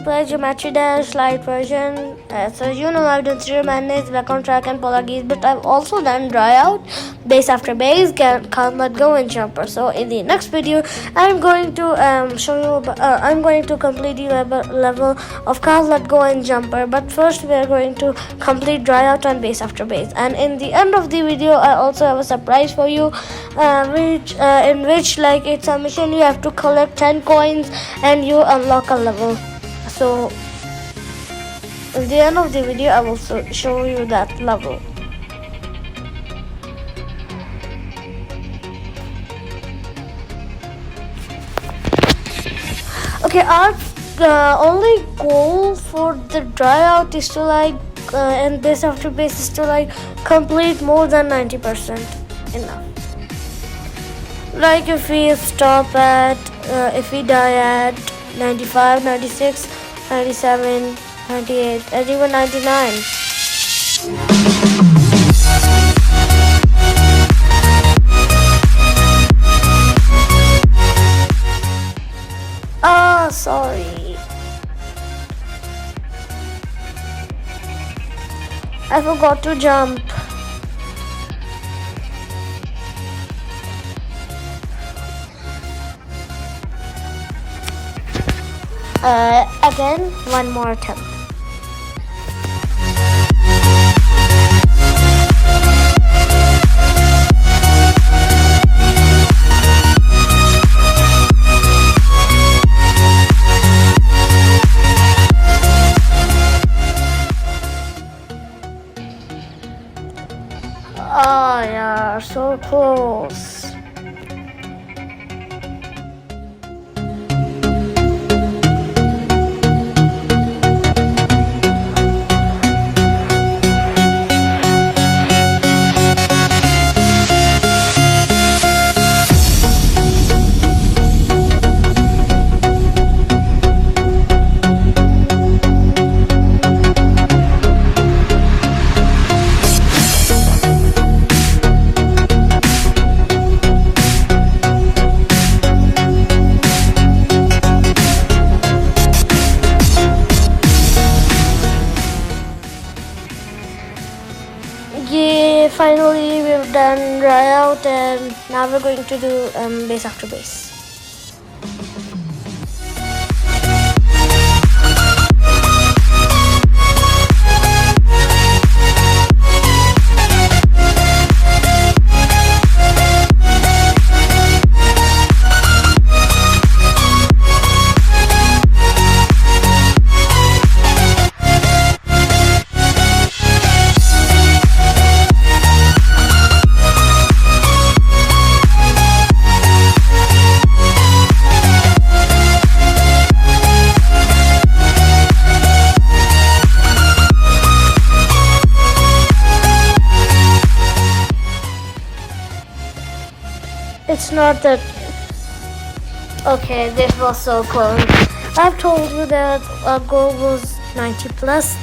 play Geometry Dash Lite version. So you know I've done Zero Madness, Back on Track, and Polar Geese, but I've also done Dry Out, Base After Base, Can't Let Go, and Jumper. So in the next video, I'm going to show you. I'm going to complete the level of Can't Let Go and Jumper. But first, we are going to complete Dry Out and Base After Base. And in the end of the video, I also have a surprise for you, in which, like, it's a mission. You have to collect 10 coins and you unlock a level. So in the end of the video, I will show you that level. Okay, our only goal for the Dry Out is to and Base After Base is to complete more than 90%. Enough. Like if we stop at, if we die at 95, 96, 97, 98, and even 99. Sorry. I forgot to jump. Again, one more attempt. Oh yeah, so close. Yeah, finally we've done Dry Out, and now we're going to do Base After Base. It's not that. Okay, this was so close. I've told you that our goal was 90 plus.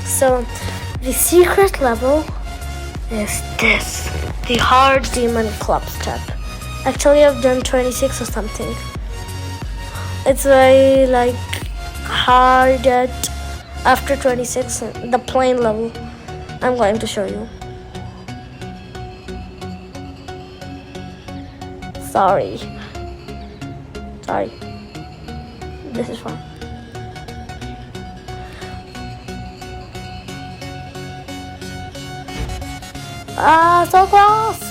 So the secret level is this, the hard demon club step. Actually, I've done 26 or something. It's very hard at after 26, the plain level. I'm going to show you. Sorry. This is fine. So close.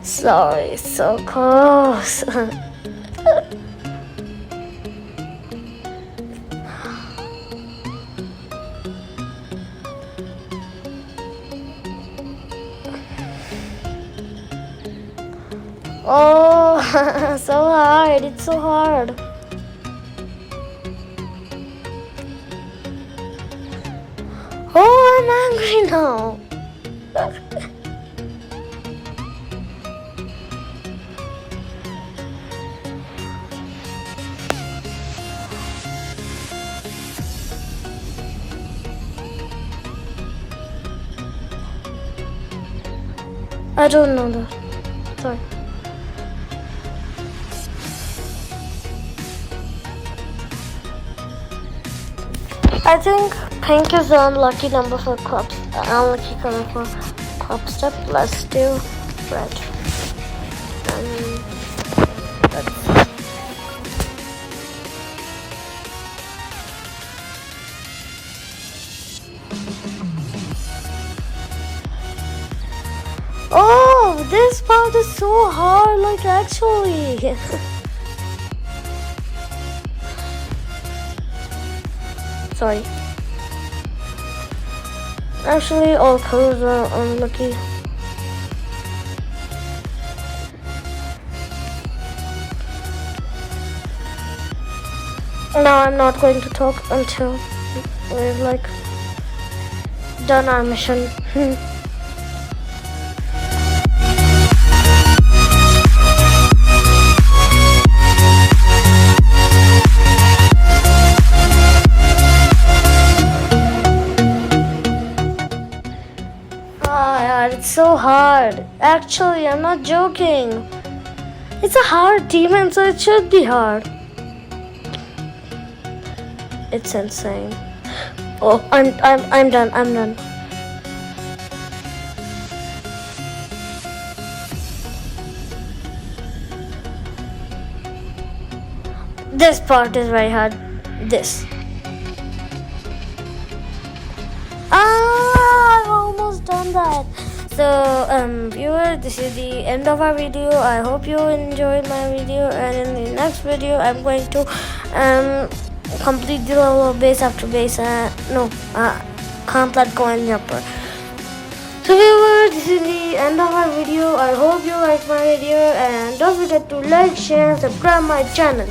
Sorry, so close. Oh, so hard. It's so hard. Oh, I'm angry now. I don't know that. sorry. I think pink is the unlucky number for crops. Unlucky color for crop step. Let's do red. Let's Oh, this part is so hard, like actually. Sorry. Actually, all colors are unlucky. Now I'm not going to talk until we're like done our mission. It's so hard. Actually, I'm not joking. It's a hard team, and so it should be hard. It's insane. Oh, I'm done. I'm done. This part is very hard. This. I've almost done that. So, viewer, this is the end of our video. I hope you enjoyed my video, and in the next video, I'm going to complete the level of base after base. Can't let go and jumper. So, viewer, this is the end of our video. I hope you liked my video, and don't forget to like, share, and subscribe my channel.